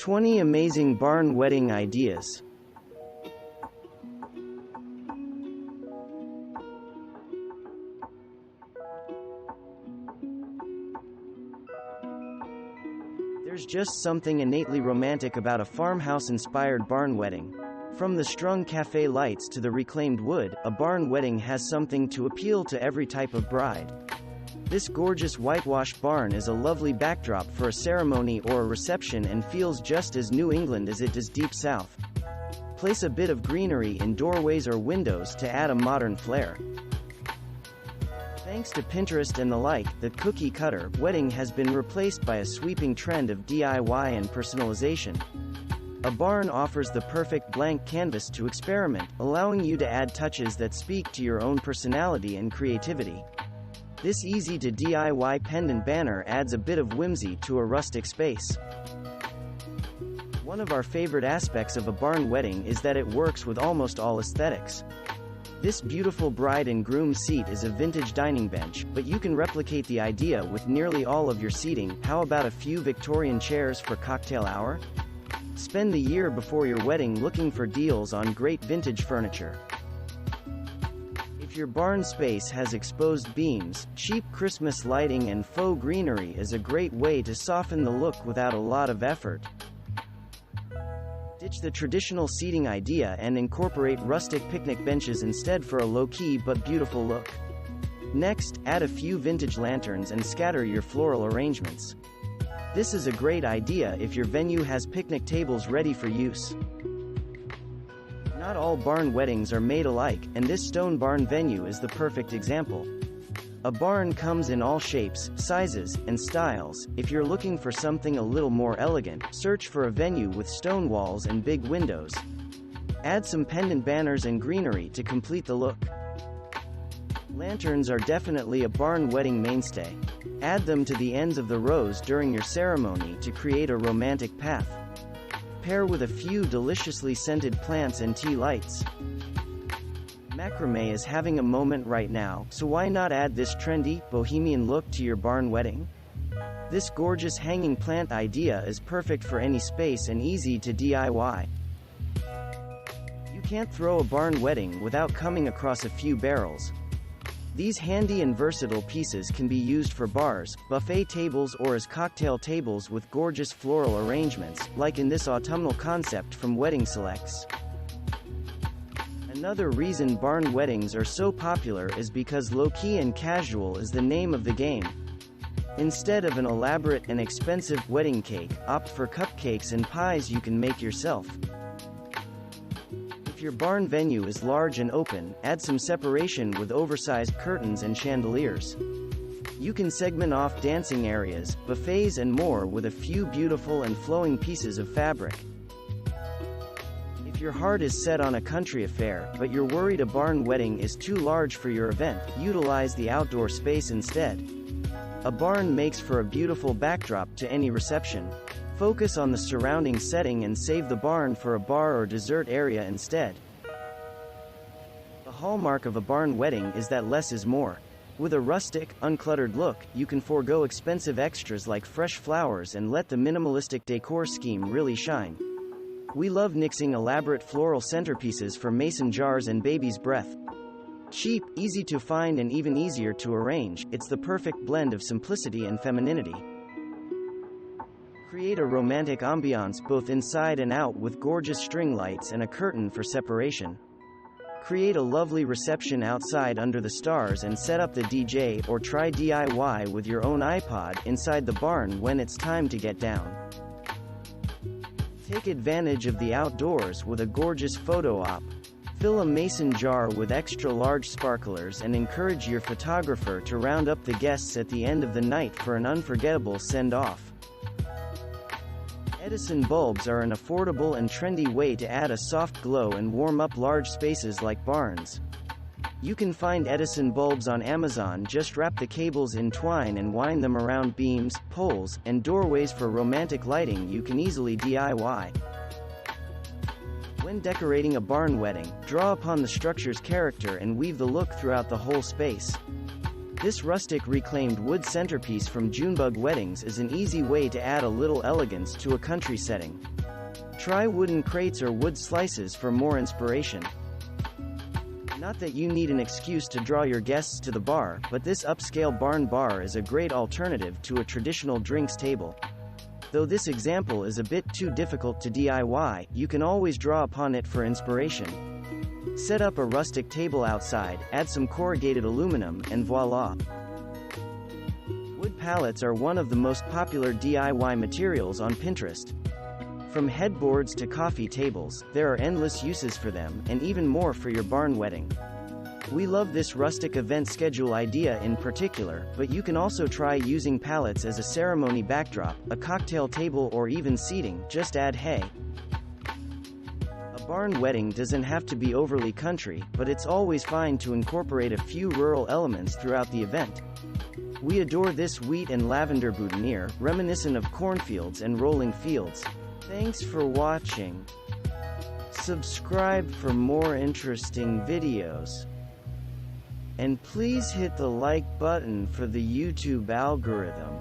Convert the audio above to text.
20 amazing barn wedding ideas. There's just something innately romantic about a farmhouse-inspired barn wedding. From the strung cafe lights to the reclaimed wood, a barn wedding has something to appeal to every type of bride. This gorgeous whitewashed barn is a lovely backdrop for a ceremony or a reception and feels just as New England as it does deep south. Place a bit of greenery in doorways or windows to add a modern flair. Thanks to Pinterest and the like, the cookie-cutter wedding has been replaced by a sweeping trend of DIY and personalization. A barn offers the perfect blank canvas to experiment, allowing you to add touches that speak to your own personality and creativity. This easy-to-DIY pendant banner adds a bit of whimsy to a rustic space. One of our favorite aspects of a barn wedding is that it works with almost all aesthetics. This beautiful bride and groom seat is a vintage dining bench, but you can replicate the idea with nearly all of your seating. How about a few Victorian chairs for cocktail hour? Spend the year before your wedding looking for deals on great vintage furniture. If your barn space has exposed beams, cheap Christmas lighting and faux greenery is a great way to soften the look without a lot of effort. Ditch the traditional seating idea and incorporate rustic picnic benches instead for a low-key but beautiful look. Next, add a few vintage lanterns and scatter your floral arrangements. This is a great idea if your venue has picnic tables ready for use. Not all barn weddings are made alike, and this stone barn venue is the perfect example. A barn comes in all shapes, sizes, and styles. If you're looking for something a little more elegant, search for a venue with stone walls and big windows. Add some pendant banners and greenery to complete the look. Lanterns are definitely a barn wedding mainstay. Add them to the ends of the rows during your ceremony to create a romantic path. Pair with a few deliciously scented plants and tea lights. Macrame is having a moment right now, so why not add this trendy, bohemian look to your barn wedding? This gorgeous hanging plant idea is perfect for any space and easy to DIY. You can't throw a barn wedding without coming across a few barrels. These handy and versatile pieces can be used for bars, buffet tables or as cocktail tables with gorgeous floral arrangements, like in this autumnal concept from Wedding Selects. Another reason barn weddings are so popular is because low-key and casual is the name of the game. Instead of an elaborate and expensive wedding cake, opt for cupcakes and pies you can make yourself. If your barn venue is large and open, add some separation with oversized curtains and chandeliers. You can segment off dancing areas, buffets and more with a few beautiful and flowing pieces of fabric. If your heart is set on a country affair, but you're worried a barn wedding is too large for your event, utilize the outdoor space instead. A barn makes for a beautiful backdrop to any reception. Focus on the surrounding setting and save the barn for a bar or dessert area instead. The hallmark of a barn wedding is that less is more. With a rustic, uncluttered look, you can forego expensive extras like fresh flowers and let the minimalistic decor scheme really shine. We love nixing elaborate floral centerpieces for mason jars and baby's breath. Cheap, easy to find and even easier to arrange, it's the perfect blend of simplicity and femininity. Create a romantic ambiance both inside and out with gorgeous string lights and a curtain for separation. Create a lovely reception outside under the stars and set up the DJ or try DIY with your own iPod inside the barn when it's time to get down. Take advantage of the outdoors with a gorgeous photo op. Fill a mason jar with extra large sparklers and encourage your photographer to round up the guests at the end of the night for an unforgettable send-off. Edison bulbs are an affordable and trendy way to add a soft glow and warm up large spaces like barns. You can find Edison bulbs on Amazon. Just wrap the cables in twine and wind them around beams, poles, and doorways for romantic lighting you can easily DIY. When decorating a barn wedding, draw upon the structure's character and weave the look throughout the whole space. This rustic reclaimed wood centerpiece from Junebug Weddings is an easy way to add a little elegance to a country setting. Try wooden crates or wood slices for more inspiration. Not that you need an excuse to draw your guests to the bar, but this upscale barn bar is a great alternative to a traditional drinks table. Though this example is a bit too difficult to DIY, you can always draw upon it for inspiration. Set up a rustic table outside, add some corrugated aluminum, and voila! Wood pallets are one of the most popular DIY materials on Pinterest. From headboards to coffee tables, there are endless uses for them, and even more for your barn wedding. We love this rustic event schedule idea in particular, but you can also try using pallets as a ceremony backdrop, a cocktail table, or even seating. Just add hay. A barn wedding doesn't have to be overly country, but it's always fine to incorporate a few rural elements throughout the event. We adore this wheat and lavender boutonniere, reminiscent of cornfields and rolling fields. Thanks for watching. Subscribe for more interesting videos. And please hit the like button for the YouTube algorithm.